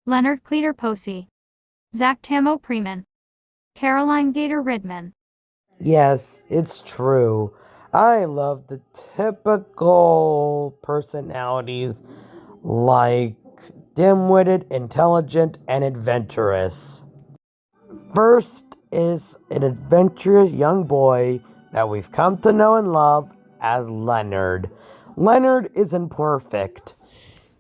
Leonard Cleater Posey, Zach Tamo Preman, Caroline Gator Ridman. Yes, it's true. I love the typical personalities like dim-witted, intelligent, and adventurous. First is an adventurous young boy that we've come to know and love as Leonard. Leonard isn't perfect.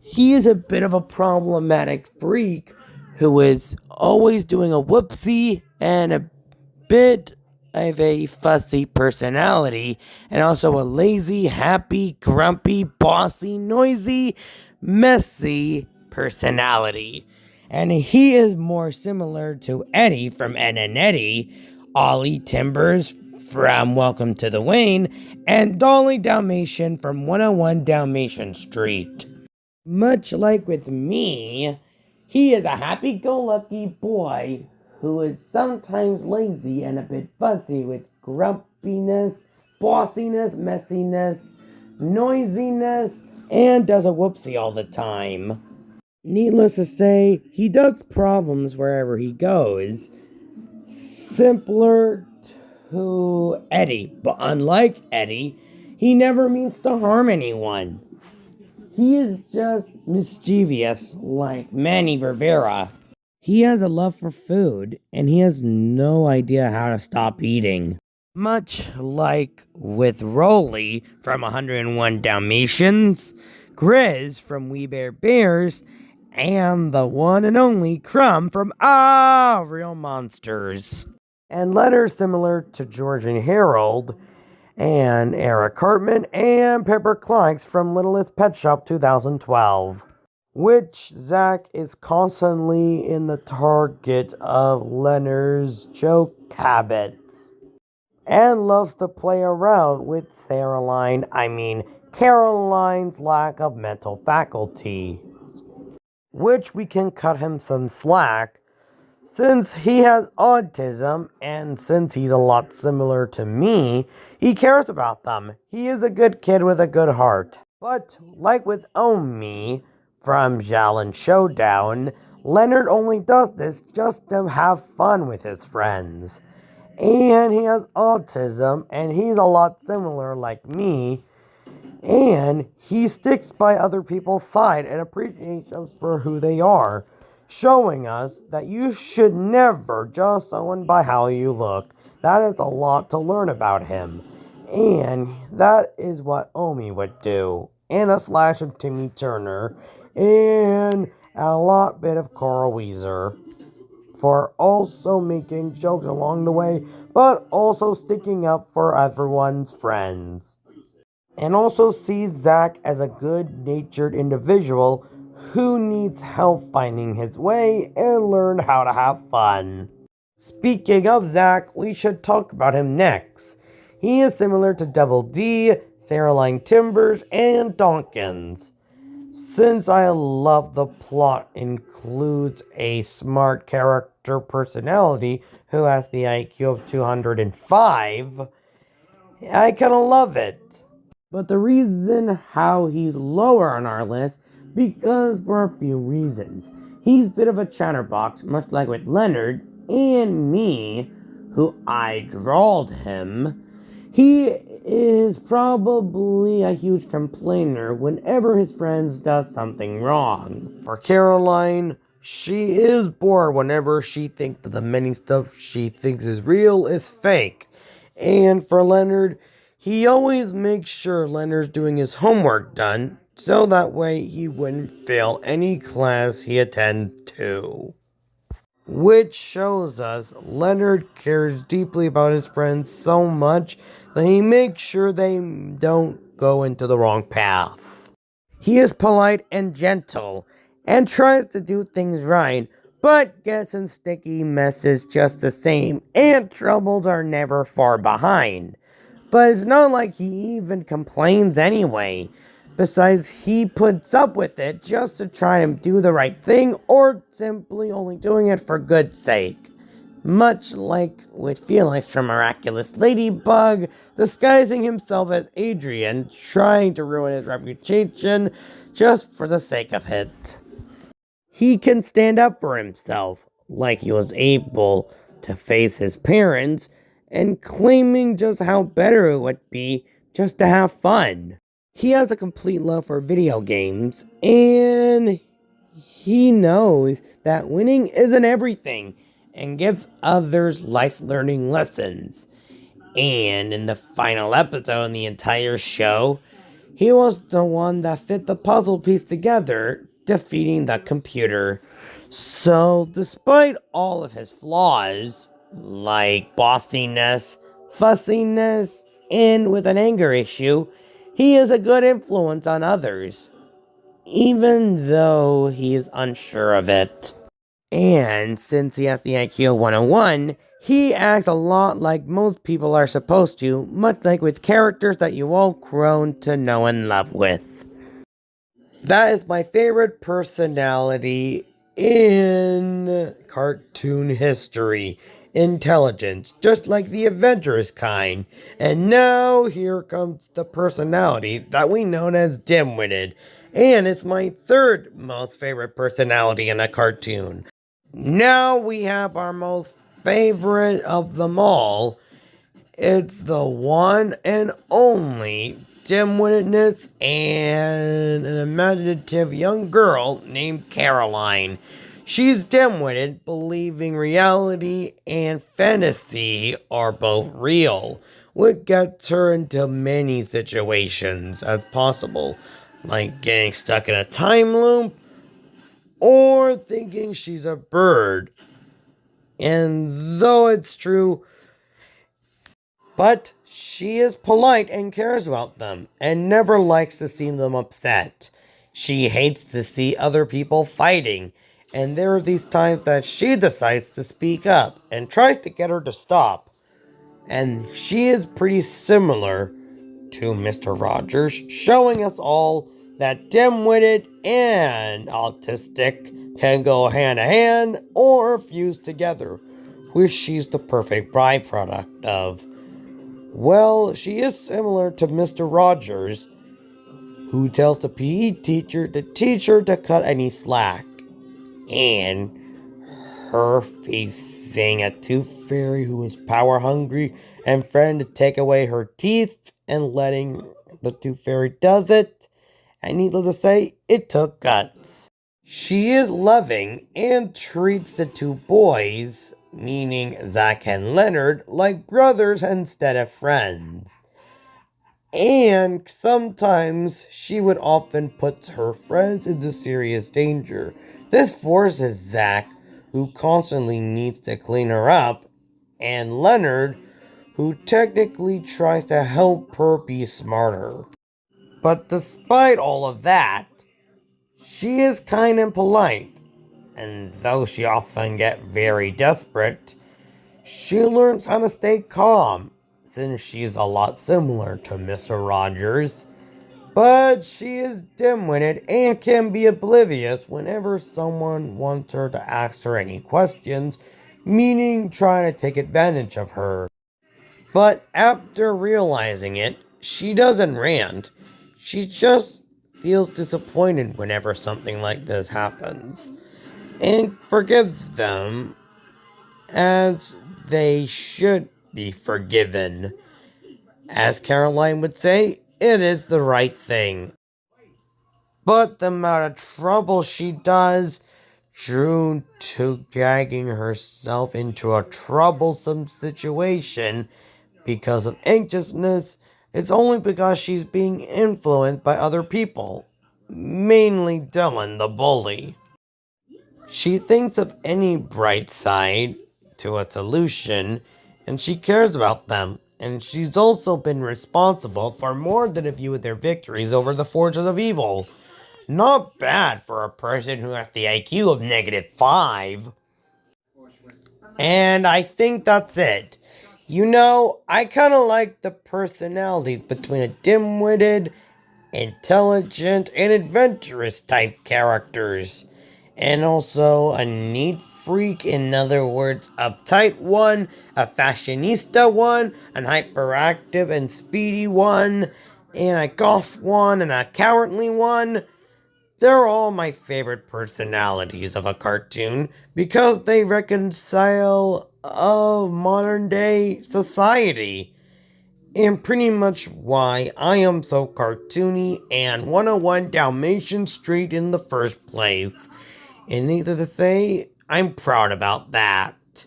He is a bit of a problematic freak who is always doing a whoopsie and a bit of a fussy personality, and also a lazy, happy, grumpy, bossy, noisy, messy personality. And he is more similar to Eddie from Ed and Eddie, Ollie Timbers from Welcome to the Wayne, and Dolly Dalmatian from 101 Dalmatian Street. Much like with me, he is a happy-go-lucky boy who is sometimes lazy and a bit fussy with grumpiness, bossiness, messiness, noisiness, and does a whoopsie all the time. Needless to say, he does problems wherever he goes. Simpler to Eddie, but unlike Eddie, he never means to harm anyone. He is just mischievous like Manny Rivera. He has a love for food, and he has no idea how to stop eating. Much like with Rolly from 101 Dalmatians, Grizz from We Bear Bears, and the one and only Crumb from Real Monsters. And letters similar to George and Harold, and Eric Cartman, and Pepper Clanks from Littlest Pet Shop 2012. Which Zach is constantly in the target of Leonard's joke habits, and loves to play around with Caroline's lack of mental faculty, which we can cut him some slack since he has autism, and since he's a lot similar to me, he cares about them. He is a good kid with a good heart. But like with Omi from Xiaolin Showdown, Leonard only does this just to have fun with his friends. And he has autism, and he's a lot similar like me, and he sticks by other people's side and appreciates them for who they are, showing us that you should never judge someone by how you look. That is a lot to learn about him. And that is what Omi would do. And a slash of Timmy Turner. And a lot bit of Carl Weezer. For also making jokes along the way, but also sticking up for everyone's friends. And also sees Zach as a good-natured individual who needs help finding his way and learn how to have fun. Speaking of Zach, we should talk about him next. He is similar to Double D, Caroline Timbers, and Dawkins. Since I love the plot includes a smart character personality who has the IQ of 205, I kinda love it. But the reason how he's lower on our list, because for a few reasons. He's a bit of a chatterbox, much like with Leonard and me, who I drawled him. He is probably a huge complainer whenever his friends does something wrong. For Caroline, she is bored whenever she thinks that the many stuff she thinks is real is fake. And for Leonard, he always makes sure Leonard's doing his homework done, so that way he wouldn't fail any class he attends to. Which shows us Leonard cares deeply about his friends so much that he makes sure they don't go into the wrong path. He is polite and gentle, and tries to do things right, but gets in sticky messes just the same, and troubles are never far behind. But it's not like he even complains anyway. Besides, he puts up with it just to try to do the right thing, or simply only doing it for good sake. Much like with Felix from Miraculous Ladybug, disguising himself as Adrian, trying to ruin his reputation just for the sake of it. he can stand up for himself, like he was able to face his parents and claiming just how better it would be just to have fun. He has a complete love for video games, and he knows that winning isn't everything and gives others life learning lessons. And in the final episode in the entire show, he was the one that fit the puzzle piece together, defeating the computer. So, despite all of his flaws, like bossiness, fussiness, and with an anger issue, he is a good influence on others, even though he is unsure of it. And since he has the IQ 101, he acts a lot like most people are supposed to, much like with characters that you all grown to know and love with. That is my favorite personality in cartoon history. Intelligence, just like the Avengers kind. And now here comes the personality that we know as dim-witted. And it's my third most favorite personality in a cartoon. Now we have our most favorite of them all. It's the one and only dim-wittedness and an imaginative young girl named Caroline. She's dim-witted, believing reality and fantasy are both real, which gets her into many situations as possible, like getting stuck in a time loop or thinking she's a bird. And though it's true, but she is polite and cares about them, and never likes to see them upset. She hates to see other people fighting, and there are these times that she decides to speak up and tries to get her to stop. And she is pretty similar to Mr. Rogers, showing us all that dim-witted and autistic can go hand in hand or fuse together, which she's the perfect byproduct of. Well, she is similar to Mr. Rogers, who tells the PE teacher to teach her to cut any slack, and her facing a tooth fairy who is power hungry and threatened to take away her teeth, and letting the tooth fairy does it, and needless to say, it took guts. She is loving and treats the two boys, meaning Zach and Leonard, like brothers instead of friends. And sometimes she would often put her friends into serious danger. This forces Zach, who constantly needs to clean her up, and Leonard, who technically tries to help her be smarter. But despite all of that, she is kind and polite, and though she often gets very desperate, she learns how to stay calm, since she's a lot similar to Mr. Rogers. But she is dim-witted and can be oblivious whenever someone wants her to ask her any questions, meaning trying to take advantage of her. But after realizing it, she doesn't rant. She just feels disappointed whenever something like this happens, and forgives them as they should be forgiven. As Caroline would say, it is the right thing. But the amount of trouble she does, due to gagging herself into a troublesome situation because of anxiousness, it's only because she's being influenced by other people, mainly Dylan the bully. She thinks of any bright side to a solution, and she cares about them. And she's also been responsible for more than a few of their victories over the forces of evil. Not bad for a person who has the IQ of -5. And I think that's it. You know, I kind of like the personalities between a dim-witted, intelligent, and adventurous type characters. And also a neat freak, in other words, uptight one, a fashionista one, an hyperactive and speedy one, and a goth one, and a cowardly one. They're all my favorite personalities of a cartoon because they reconcile a modern day society. And pretty much why I am so cartoony and 101 Dalmatian Street in the first place. And needless to say, I'm proud about that.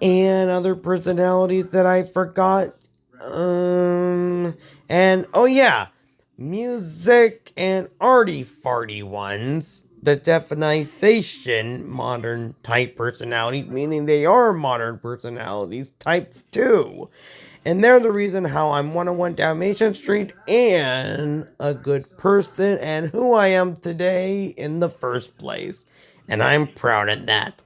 And other personalities that I forgot. And oh yeah, music and arty farty ones. The definition modern type personalities, meaning they are modern personalities types too. And they're the reason how I'm 101 Dalmatian Street and a good person and who I am today in the first place. And I'm proud of that.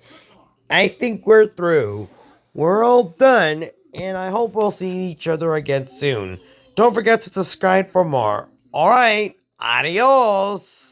I think we're through. We're all done, and I hope we'll see each other again soon. Don't forget to subscribe for more. Alright, adios!